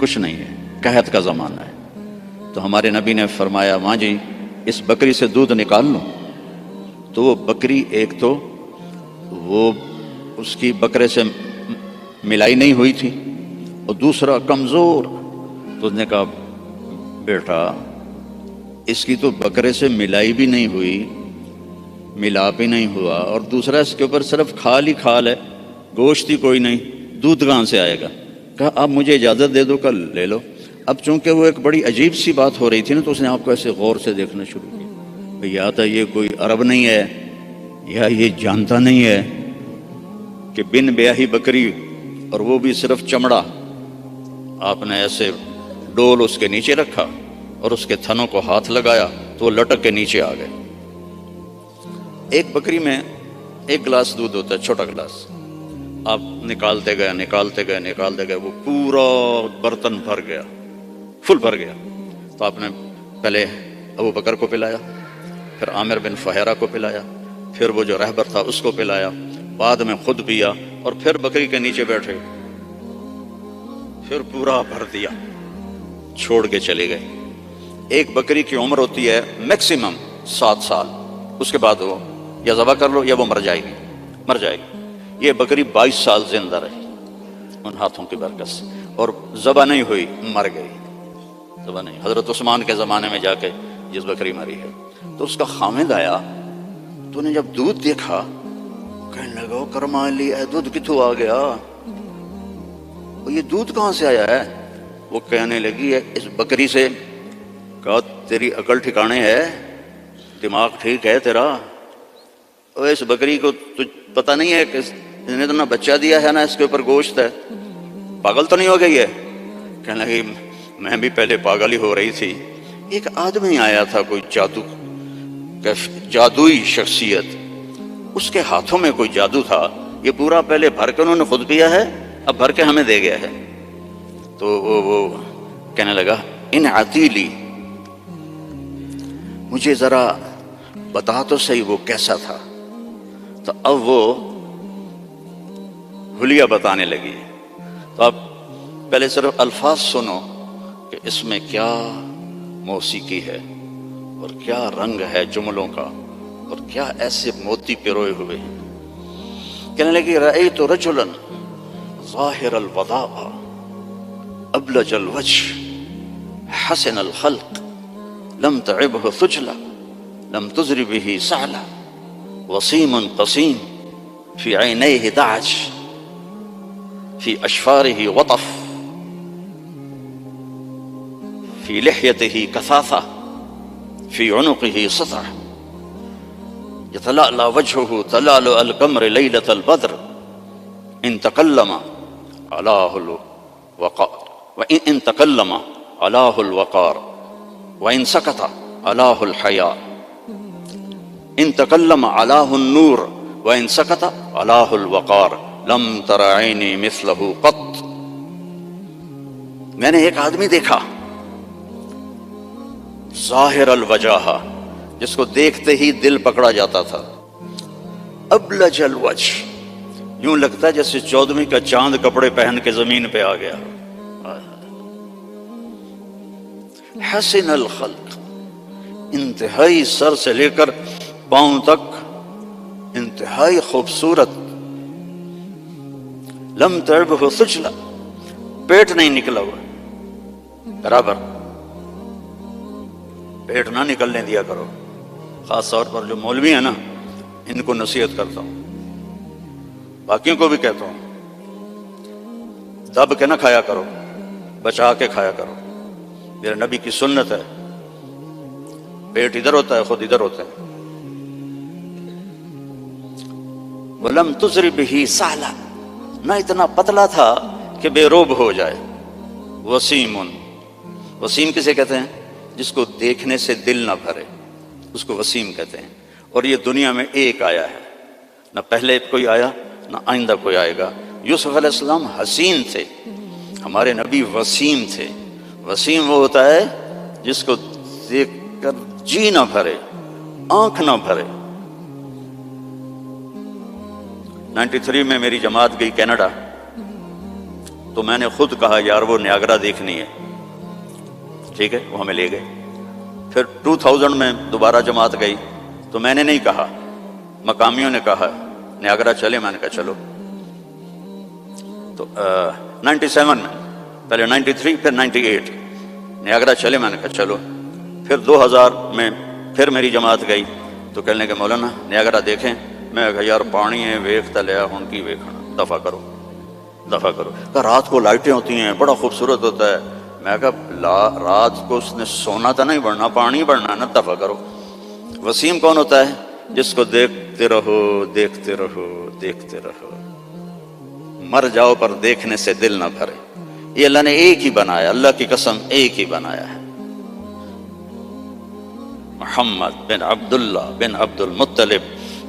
کچھ نہیں ہے، قحط کا زمانہ ہے۔ تو ہمارے نبی نے فرمایا ماں جی اس بکری سے دودھ نکال لو۔ تو وہ بکری ایک تو وہ اس کی بکرے سے ملائی نہیں ہوئی تھی، اور دوسرا کمزور۔ تو اس نے کہا بیٹا اس کی تو بکرے سے ملائی بھی نہیں ہوئی، ملاپ ہی نہیں ہوا، اور دوسرا اس کے اوپر صرف کھال ہی کھال ہے، گوشت ہی کوئی نہیں، دودھ کہاں سے آئے گا؟ کہا اب مجھے اجازت دے دو، کل لے لو۔ اب چونکہ وہ ایک بڑی عجیب سی بات ہو رہی تھی نا، تو اس نے آپ کو ایسے غور سے دیکھنا شروع کیا، یا تو یہ کوئی عرب نہیں ہے، یا یہ جانتا نہیں ہے کہ بن بیاہی بکری، اور وہ بھی صرف چمڑا، آپ نے ایسے ڈول اس کے نیچے رکھا اور اس کے تھنوں کو ہاتھ لگایا تو وہ لٹک کے نیچے آ گئے۔ ایک بکری میں 1 گلاس دودھ ہوتا ہے، چھوٹا گلاس، آپ نکالتے گئے، وہ پورا برتن بھر گیا، فل بھر گیا۔ تو آپ نے پہلے ابو بکر کو پلایا، پھر عامر بن فہیرہ کو پلایا، پھر وہ جو رہبر تھا اس کو پلایا، بعد میں خود پیا، اور پھر بکری کے نیچے بیٹھے، پھر پورا بھر دیا، چھوڑ کے چلے گئے۔ ایک بکری کی عمر ہوتی ہے میکسیمم 7 سال، اس کے بعد وہ یا ذبح کر لو یا وہ مر جائے گی۔ یہ بکری 22 سال زندہ رہی ان ہاتھوں کی برکت سے، اور ذبح نہیں ہوئی، مر گئی، ذبح نہیں۔ حضرت عثمان کے زمانے میں جا کے جس بکری مری ہے، تو اس کا خامد آیا، تو نے جب دودھ دیکھا کہنے لگا کرما لی اے دودھ کتوں آ گیا، یہ دودھ کہاں سے آیا ہے؟ وہ کہنے لگی ہے اس بکری سے۔ کہا تیری عقل ٹھکانے ہے، دماغ ٹھیک ہے تیرا؟ اور اس بکری کو تجھ پتہ نہیں ہے کہ اس نے تو نہ بچہ دیا ہے نہ اس کے اوپر گوشت ہے، پاگل تو نہیں ہو گئی ہے؟ کہنے لگی میں بھی پہلے پاگل ہی ہو رہی تھی۔ ایک آدمی آیا تھا، کوئی جادوئی شخصیت، اس کے ہاتھوں میں کوئی جادو تھا، یہ پورا پہلے بھر کے انہوں نے خود پیا ہے، اب بھر کے ہمیں دے گیا ہے۔ تو وہ کہنے لگا ان عتیلی، مجھے ذرا بتا تو صحیح وہ کیسا تھا۔ تو اب وہ حلیہ بتانے لگی۔ تو اب پہلے صرف الفاظ سنو کہ اس میں کیا موسیقی ہے اور کیا رنگ ہے جملوں کا اور کیا ایسے موتی پروئے ہوئے ہیں۔ کہنے لگی رأیت رجلا ظاہر الوضاء ابلج الوجه حسن الخلق لم تعبه ثجلا لم تزر به سعلا وسيم قصيم في عينيه دعج في أشفاره وطف في لحيته كثافة في عنقه سطع يتلألأ وجهه تلألؤ القمر ليلة البدر إن تكلم علاه الوقار وإن تكلم علاه الوقار وإن سكت علاه الحياء إن تكلم علاه النور وإن سكت علاه الوقار لم تر عيني مثله قط۔ میں نے ایک آدمی دیکھا ظاہر الوجہ، جس کو دیکھتے ہی دل پکڑا جاتا تھا، ابلج الوجہ، یوں لگتا ہے جیسے 14ویں کا چاند کپڑے پہن کے زمین پہ آ گیا، حسن الخلق، انتہائی سر سے لے کر پاؤں تک انتہائی خوبصورت، لم تعبه ثجلا، پیٹ نہیں نکلا ہوا، برابر پیٹ نہ نکلنے دیا کرو۔ خاص طور پر جو مولوی ہیں نا، ان کو نصیحت کرتا ہوں، باقیوں کو بھی کہتا ہوں، دب کے نہ کھایا کرو، بچا کے کھایا کرو۔ میرے نبی کی سنت ہے، پیٹ ادھر ہوتا ہے خود ادھر ہوتا ہے۔ وَلَمْ تُزْرِ بِهِ سَعْلًا، نہ اتنا پتلا تھا کہ بے روب ہو جائے۔ وسیم، وسیم کسے کہتے ہیں؟ جس کو دیکھنے سے دل نہ بھرے، اس کو وسیم کہتے ہیں۔ اور یہ دنیا میں ایک آیا ہے، نہ پہلے کوئی آیا نہ آئندہ کوئی آئے گا۔ یوسف علیہ السلام حسین تھے، ہمارے نبی وسیم تھے۔ وسیم وہ ہوتا ہے جس کو دیکھ کر جی نہ بھرے، آنکھ نہ بھرے۔ 93 میں میری جماعت گئی کینیڈا، تو میں نے خود کہا یار وہ نیاگرا دیکھنی ہے، ٹھیک ہے، وہ ہمیں لے گئے۔ پھر 2000 میں دوبارہ جماعت گئی، تو میں نے نہیں کہا، مقامیوں نے کہا نیاگرا چلے، میں نے کہا چلو۔ تو 97 میں، پہلے 93 پھر 98، نیاگرا چلے، میں نے کہا چلو۔ پھر 2000 میں پھر میری جماعت گئی، تو کہنے لگے مولانا نیاگرا دیکھیں۔ میں کہا یار پانی ہے ویکھتا لیا ہن کی ویکھنا، دفع کرو دفع کرو۔ کہا رات کو لائٹیں ہوتی ہیں، بڑا خوبصورت ہوتا ہے۔ میں کہا رات کو اس نے سونا تو نہیں بڑھنا، پانی بڑھنا ہے نا، دفع کرو۔ وسیم کون ہوتا ہے؟ جس کو دیکھتے رہو دیکھتے رہو دیکھتے رہو، مر جاؤ پر دیکھنے سے دل نہ بھرے۔ یہ اللہ نے ایک ہی بنایا، اللہ کی قسم ایک ہی بنایا ہے۔ محمد بن عبداللہ بن عبد المطلب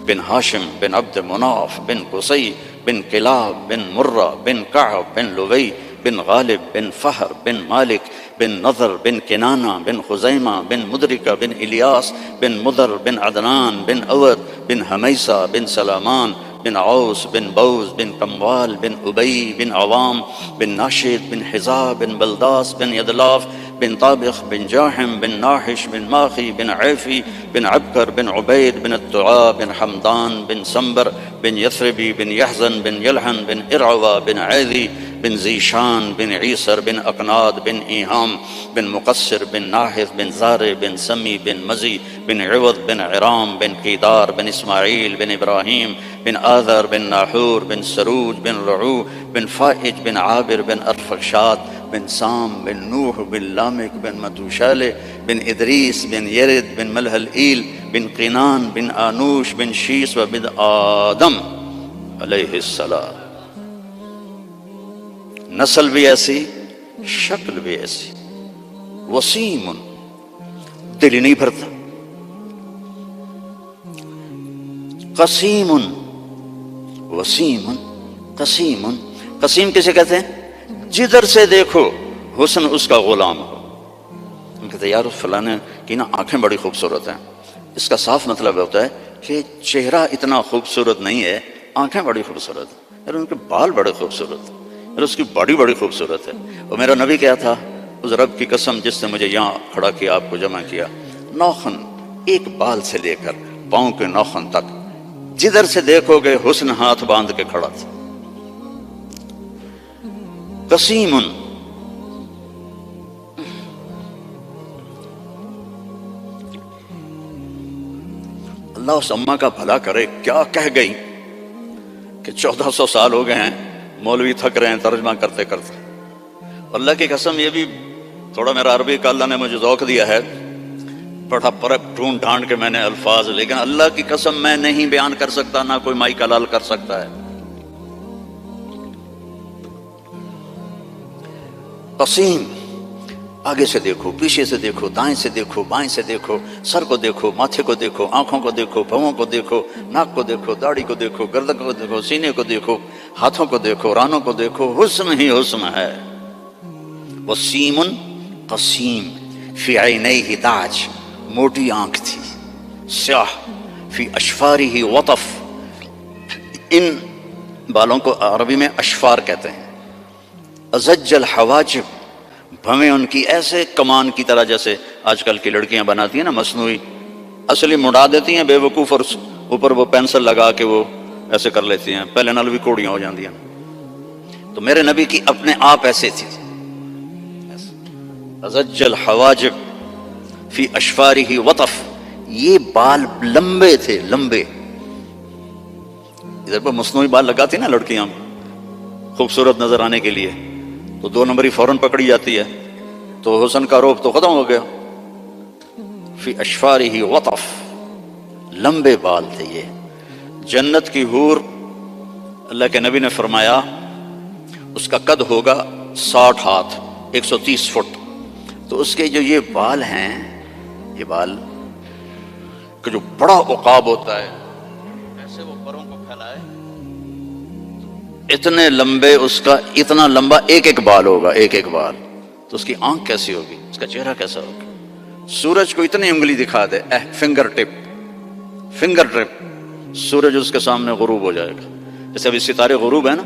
بن ہاشم بن عبد مناف بن قصی بن کلاب بن مرہ بن کعب بن لوی بن غالب بن فہر بن مالک بن نضر بن کنانہ بن خزیمہ بن مدرکہ بن الیاس بن مدر بن عدنان بن اود بن حمیسہ بن سلامان بن عوس بن بوز بن کموال بن ابی بن عوام بن ناشد بن حزا بن بلداس بن یدلاف بن طابخ بن جاحم بن ناحش بن ماخی بن عیفی بن عبکر بن عبید بن الطعا بن حمدان بن سنبر بن یثربی بن یحزن بن یلحن بن ارعوہ بن عیدی بن ذیشان بن عیسر بن اقناد بن ایہام بن مقصر بن ناحث بن زارع بن سمی بن مزی بن عوض بن عرام بن قیدار بن اسماعیل بن ابراہیم بن آذر بن ناحور بن سروج بن رعو بن فائج بن عابر بن ارفخشاد بن سام بن نوح بن لامک بن متوشالہ بن ادریس بن یرد بن ملہلئیل بن قینان بن آنوش بن شیس و بن آدم علیہ السلام۔ نسل بھی ایسی، شکل بھی ایسی، وسیم، دل ہی نہیں بھرتا، قسیم، وسیم، قسیم۔ قسیم کسے کہتے ہیں؟ جدھر سے دیکھو حسن اس کا غلام ہو۔ ہم کہتے ہیں یار فلانے کی نا آنکھیں بڑی خوبصورت ہیں، اس کا صاف مطلب ہوتا ہے کہ چہرہ اتنا خوبصورت نہیں ہے، آنکھیں بڑی خوبصورت ہیں، یار ان کے بال بڑے خوبصورت ہیں، یار اس کی باڈی بڑی خوبصورت ہے۔ اور میرا نبی کیا تھا، اس رب کی قسم جس نے مجھے یہاں کھڑا کیا، آپ کو جمع کیا، ناخن ایک بال سے لے کر پاؤں کے ناخن تک جدھر سے دیکھو گے حسن ہاتھ باندھ کے کھڑا تھا۔ قسیم، اللہ اس اماں کا بھلا کرے، کیا کہہ گئی کہ 1400 سال ہو گئے ہیں، مولوی تھک رہے ہیں ترجمہ کرتے کرتے۔ اللہ کی قسم یہ بھی تھوڑا میرا عربی کا اللہ نے مجھے ذوق دیا ہے، بڑا پرب ڈھونڈ ڈھانڈ کے میں نے الفاظ، لیکن اللہ کی قسم میں نہیں بیان کر سکتا، نہ کوئی مائی کلال کر سکتا ہے۔ قسیم، آگے سے دیکھو، پیچھے سے دیکھو، دائیں سے دیکھو، بائیں سے دیکھو، سر کو دیکھو، ماتھے کو دیکھو، آنکھوں کو دیکھو، بھووں کو دیکھو، ناک کو دیکھو، داڑھی کو دیکھو، گردن کو دیکھو، سینے کو دیکھو، ہاتھوں کو دیکھو، رانوں کو دیکھو، حسن ہی حسن ہے۔ وسیم قسیم، فی عینیہ تاج، موٹی آنکھ تھی، سیاہ، فی اشفارہ وطف، ان بالوں کو عربی میں اشفار کہتے ہیں۔ ازج الحواجب، بھویں ان کی ایسے کمان کی طرح جیسے آج کل کی لڑکیاں بناتی ہیں نا مصنوعی، اصلی مڑا دیتی ہیں بے وقوف، اور اوپر وہ پینسل لگا کے وہ ایسے کر لیتی ہیں، پہلے نال بھی کوڑیاں ہو جاندی ہیں۔ تو میرے نبی کی اپنے آپ ایسے تھی، ازج الحواجب فی اشفارہ وطف، یہ بال لمبے تھے، لمبے۔ ادھر پر مصنوعی بال لگاتی نا لڑکیاں خوبصورت نظر آنے کے لیے، تو 2 نمبری فوراً پکڑی جاتی ہے، تو حسن کا روپ تو ختم ہو گیا۔ فی اشفارہ وطف، لمبے بال تھے یہ۔ جنت کی حور، اللہ کے نبی نے فرمایا اس کا قد ہوگا 60 ہاتھ، 130 فٹ۔ تو اس کے جو یہ بال ہیں، یہ بال کہ جو بڑا عقاب ہوتا ہے، ایسے وہ پروں کو پھیلائے، اتنے لمبے، اس کا اتنا لمبا ایک ایک بال ہوگا، ایک ایک بال۔ تو اس کی آنکھ کیسی ہوگی، اس کا چہرہ کیسا ہوگا؟ سورج کو اتنی انگلی دکھا دے، فنگر ٹپ، فنگر ٹپ، سورج اس کے سامنے غروب ہو جائے گا۔ جیسے ابھی ستارے غروب ہے نا،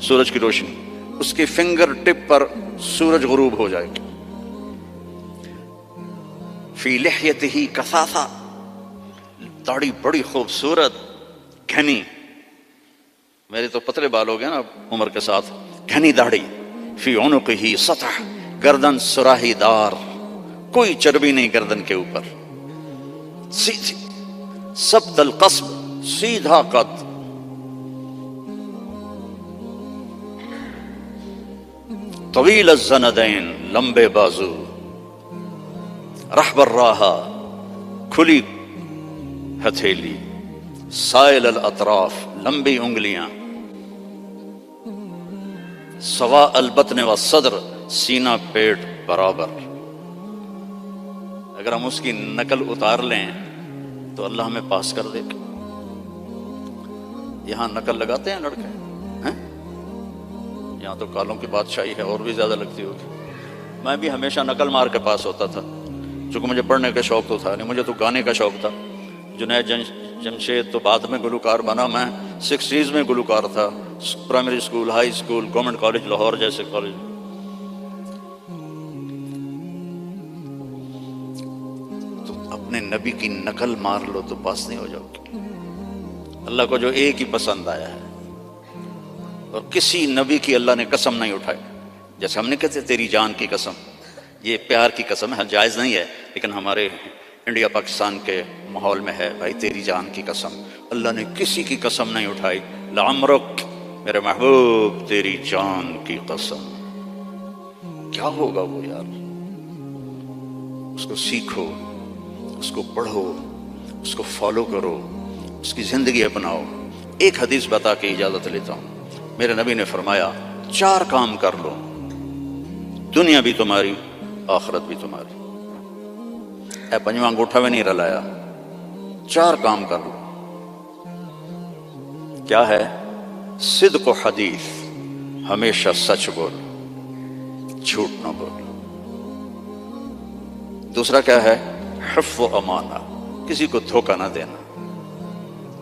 سورج کی روشنی، اس کی فنگر ٹپ پر سورج غروب ہو جائے گا۔ فی لحیتہ کثافہ، داڑھی بڑی خوبصورت گھنی، میرے تو پتلے بال ہو گئے نا عمر کے ساتھ، گھنی داڑھی۔ فی عنقہ سطح، گردن سراہی دار، کوئی چربی نہیں گردن کے اوپر، سیدھی، سبط القصب، سیدھا قد۔ طویل الزندین، لمبے بازو، رحب الراحہ، کھلی ہتھیلی، سائل الاطراف، لمبی انگلیاں، سواء البطن والصدر، سینہ پیٹ برابر۔ اگر ہم اس کی نقل اتار لیں تو اللہ ہمیں پاس کر دے گا۔ یہاں نقل لگاتے ہیں لڑکے ہیں؟ یہاں تو کالوں کی بادشاہی ہے، اور بھی زیادہ لگتی ہوگی۔ میں بھی ہمیشہ نقل مار کے پاس ہوتا تھا، چونکہ مجھے پڑھنے کا شوق تو تھا نہیں، مجھے تو گانے کا شوق تھا۔ جنید جمشید تو بعد میں گلوکار بنا، میں 60s میں گلوکار تھا، primary school, high school, government college Lahore جیسے کالج۔ تو اپنے نبی کی نقل مار لو تو پاس نہیں ہو جاؤ گے۔ اللہ کو جو ایک ہی پسند آیا ہے، اور کسی نبی کی اللہ نے قسم نہیں اٹھائی. جیسے ہم نے کہتے تیری جان کی قسم، یہ پیار کی قسم ہے، جائز نہیں ہے، لیکن ہمارے انڈیا پاکستان کے ماحول میں ہے بھائی تیری جان کی قسم. اللہ نے کسی کی قسم نہیں اٹھائی. لعمرک، میرے محبوب تیری جان کی قسم. کیا ہوگا وہ یار؟ اس کو سیکھو، اس کو پڑھو، اس کو فالو کرو، اس کی زندگی اپناؤ. ایک حدیث بتا کے اجازت لیتا ہوں. میرے نبی نے فرمایا 4 کام کر لو، دنیا بھی تمہاری آخرت بھی تمہاری. اے پنجواں انگوٹھا میں نہیں رلایا، 4 کام کر لو. کیا ہے؟ صدق و حدیث، ہمیشہ سچ بول، جھوٹ نہ بول. دوسرا کیا ہے؟ حفظ و امانہ، کسی کو دھوکہ نہ دینا،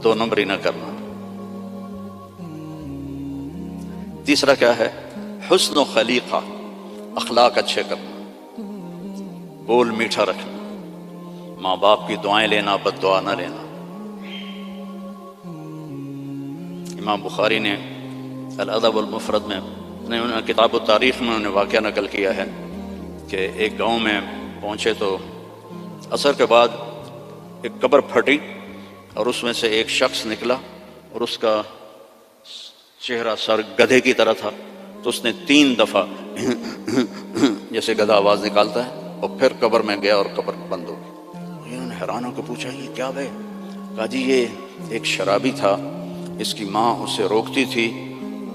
2 نمبری نہ کرنا. تیسرا کیا ہے؟ حسن و خلیقہ، اخلاق اچھے کرنا، بول میٹھا رکھنا، ماں باپ کی دعائیں لینا، بد دعا نہ لینا. امام بخاری نے الادب المفرد میں کتاب التاریخ میں انہوں نے واقعہ نقل کیا ہے کہ ایک گاؤں میں پہنچے تو عصر کے بعد ایک قبر پھٹی اور اس میں سے ایک شخص نکلا اور اس کا چہرہ سر گدھے کی طرح تھا. تو اس نے 3 دفعہ جیسے گدھا آواز نکالتا ہے اور پھر قبر میں گیا اور قبر بند ہو گئی. انہوں نے حیران ہو کے پوچھا یہ کیا ہے؟ کہا جی یہ ایک شرابی تھا، اس کی ماں اسے روکتی تھی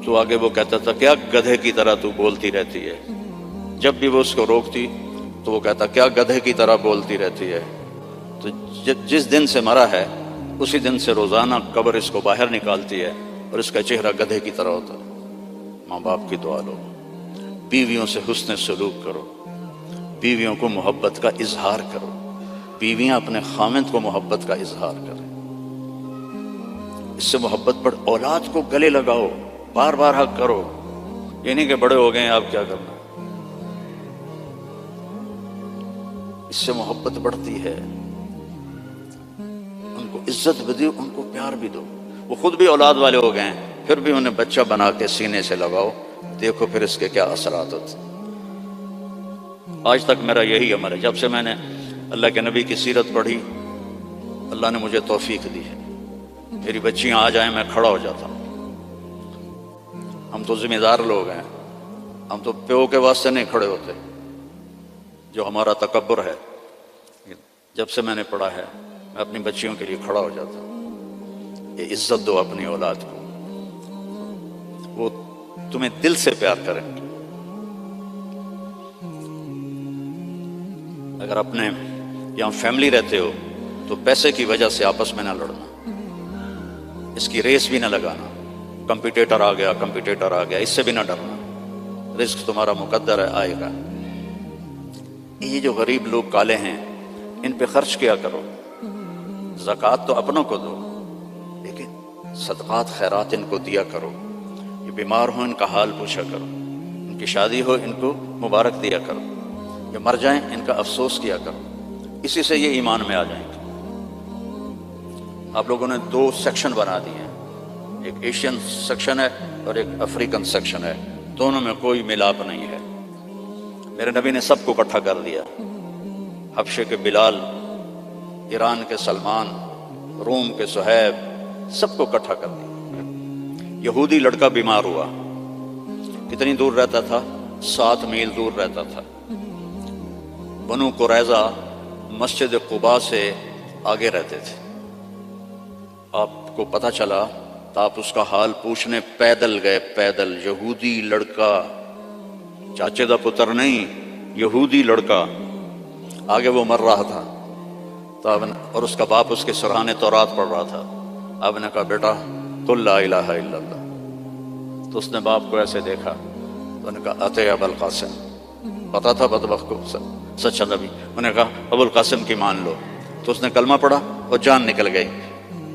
تو آگے وہ کہتا تھا کیا گدھے کی طرح تو بولتی رہتی ہے. جب بھی وہ اس کو روکتی تو وہ کہتا کیا گدھے کی طرح بولتی رہتی ہے. تو جس دن سے مرا ہے اسی دن سے روزانہ قبر اس کو باہر نکالتی ہے اور اس کا چہرہ گدھے کی طرح ہوتا ہے. ماں باپ کی دعا لو، بیویوں سے حسن سلوک کرو، بیویوں کو محبت کا اظہار کرو، بیویاں اپنے خامند کو محبت کا اظہار کریں. اس سے محبت بڑھ. اولاد کو گلے لگاؤ، بار بار حق کرو. یہ نہیں کہ بڑے ہو گئے ہیں آپ کیا کرنا. اس سے محبت بڑھتی ہے. ان کو عزت بھی دو، ان کو پیار بھی دو. وہ خود بھی اولاد والے ہو گئے ہیں پھر بھی انہیں بچہ بنا کے سینے سے لگاؤ، دیکھو پھر اس کے کیا اثرات ہوتے. آج تک میرا یہی عمل ہے. جب سے میں نے اللہ کے نبی کی سیرت پڑھی اللہ نے مجھے توفیق دی ہے. میری بچیاں آ جائیں میں کھڑا ہو جاتا ہوں. ہم تو ذمہ دار لوگ ہیں، ہم تو پیو کے واسطے نہیں کھڑے ہوتے جو ہمارا تکبر ہے. جب سے میں نے پڑھا ہے میں اپنی بچیوں کے لیے کھڑا ہو جاتا ہوں. یہ عزت دو اپنی اولاد کو، وہ تمہیں دل سے پیار کریں. اگر اپنے یہاں فیملی رہتے ہو تو پیسے کی وجہ سے آپس میں نہ لڑنا، اس کی ریس بھی نہ لگانا. کمپیٹیٹر آ گیا اس سے بھی نہ ڈرنا. رزق تمہارا مقدر ہے، آئے گا. یہ جو غریب لوگ کالے ہیں ان پہ خرچ کیا کرو. زکوٰۃ تو اپنوں کو دو لیکن صدقات خیرات ان کو دیا کرو. یہ بیمار ہو ان کا حال پوچھا کرو، ان کی شادی ہو ان کو مبارک دیا کرو، یہ مر جائیں ان کا افسوس کیا کرو. اسی سے یہ ایمان میں آ جائیں گے. آپ لوگوں نے 2 سیکشن بنا دیے ہیں، ایک ایشین سیکشن ہے اور ایک افریقن سیکشن ہے. دونوں میں کوئی ملاپ نہیں ہے. میرے نبی نے سب کو اکٹھا کر دیا. حبشے کے بلال، ایران کے سلمان، روم کے صہیب، سب کو اکٹھا کر دیا. یہودی لڑکا بیمار ہوا، کتنی دور رہتا تھا؟ 7 میل دور رہتا تھا. بنو قریظہ مسجد قباء سے آگے رہتے تھے. آپ کو پتہ چلا تو آپ اس کا حال پوچھنے پیدل گئے. پیدل یہودی لڑکا، چاچے دا پتر نہیں، یہودی لڑکا. آگے وہ مر رہا تھا تو اور اس کا باپ اس کے سرحانے تورات پڑھ رہا تھا. آپ نے کہا بیٹا قل لا الہ الا اللہ. تو اس نے باپ کو ایسے دیکھا تو انہوں نے کہا اتے ابو القاسم. پتا تھا بدبخت کو سچا نبی. انہوں نے کہا ابو القاسم کی مان لو. تو اس نے کلمہ پڑھا اور جان نکل گئی.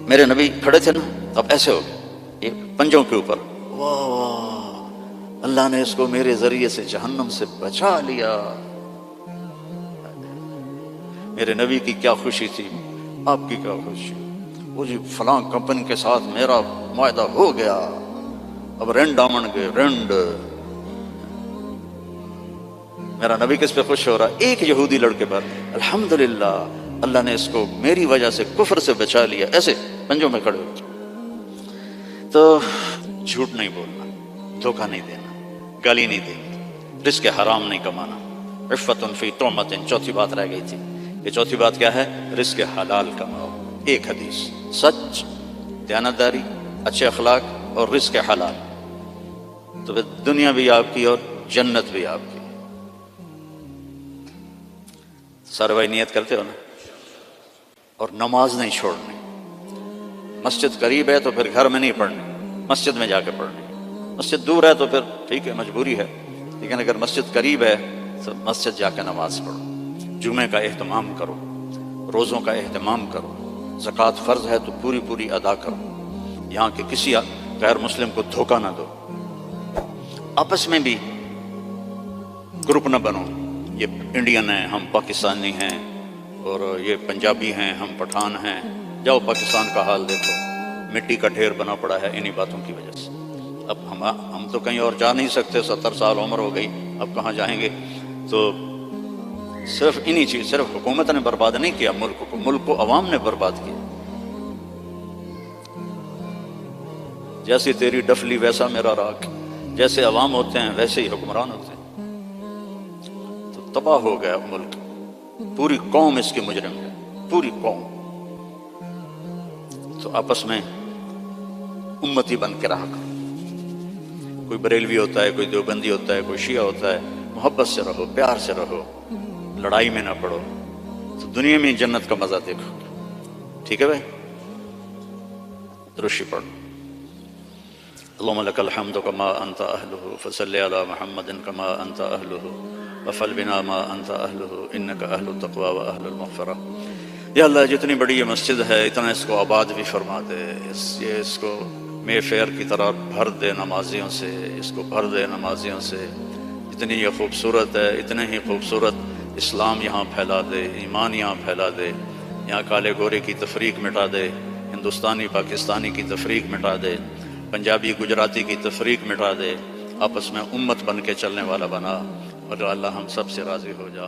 میرے نبی کھڑے تھے نا، اب ایسے ہو گئے یہ پنجوں کے اوپر. واہ واہ، اللہ نے اس کو میرے ذریعے سے جہنم سے بچا لیا. میرے نبی کی کیا خوشی تھی، آپ کی کیا خوشی. وہ جی فلاں کمپنی کے ساتھ میرا معاہدہ ہو گیا، اب رینڈ آمن کے رینڈ میرا نبی کس پہ خوش ہو رہا؟ ایک یہودی لڑکے پر الحمدللہ اللہ نے اس کو میری وجہ سے کفر سے بچا لیا، ایسے پنجوں میں کھڑے ہو۔ تو جھوٹ نہیں بولنا، دھوکہ نہیں دینا، گالی نہیں دینی، رزق حرام نہیں کمانا، عفت فی طعمت، چوتھی بات رہ گئی تھی۔ یہ چوتھی بات کیا ہے؟ رزق حلال کماؤ۔ ایک حدیث، سچ، دیانتداری، اچھے اخلاق اور رزق حلال، تو پھر دنیا بھی آپ کی اور جنت بھی آپ کی۔ سارے بھائی نیت کرتے ہو نا؟ اور نماز نہیں چھوڑنی۔ مسجد قریب ہے تو پھر گھر میں نہیں پڑھنی، مسجد میں جا کے پڑھنی۔ مسجد دور ہے تو پھر ٹھیک ہے، مجبوری ہے، لیکن اگر مسجد قریب ہے تو مسجد جا کے نماز پڑھو، جمعے کا اہتمام کرو، روزوں کا اہتمام کرو، زکوٰۃ فرض ہے تو پوری پوری ادا کرو، یہاں کے کسی غیر مسلم کو دھوکہ نہ دو۔ آپس میں بھی گروپ نہ بنو، یہ انڈین ہیں ہم پاکستانی ہیں، اور یہ پنجابی ہیں ہم پٹھان ہیں۔ جاؤ پاکستان کا حال دیکھو، مٹی کا ڈھیر بنا پڑا ہے انہی باتوں کی وجہ سے۔ اب ہم تو کہیں اور جا نہیں سکتے، 70 سال عمر ہو گئی، اب کہاں جائیں گے؟ تو صرف انہی چیز، صرف حکومت نے برباد نہیں کیا ملک کو عوام نے برباد کیا۔ جیسی تیری ڈفلی ویسا میرا راگ، جیسے عوام ہوتے ہیں ویسے ہی حکمران ہوتے ہیں۔ تو تباہ ہو گیا ملک، پوری قوم اس کی مجرم ہے، پوری قوم۔ تو آپس میں امتی بن کے رہا کرو۔ کوئی بریلوی ہوتا ہے، کوئی دیوبندی ہوتا ہے، کوئی شیعہ ہوتا ہے، محبت سے رہو، پیار سے رہو، لڑائی میں نہ پڑو، تو دنیا میں جنت کا مزہ دیکھو۔ ٹھیک ہے بھائی؟ درشی پڑھو۔ اللهم لك الحمد كما أنت أهله فصل على محمد كما أنت أهله وفل بنا ما أنت أهله إنك أهل التقوى وأهل المغفرة۔ یا اللہ جتنی بڑی یہ مسجد ہے اتنا اس کو آباد بھی فرما دے، اس کو مے فیئر کی طرح بھر دے نمازیوں سے، اس کو بھر دے نمازیوں سے۔ اتنی یہ خوبصورت ہے، اتنے ہی خوبصورت اسلام یہاں پھیلا دے، ایمان یہاں پھیلا دے، یہاں کالے گورے کی تفریق مٹا دے، ہندوستانی پاکستانی کی تفریق مٹا دے، پنجابی گجراتی کی تفریق مٹا دے، آپس میں امت بن کے چلنے والا بنا، اور اللہ ہم سب سے راضی ہو جا۔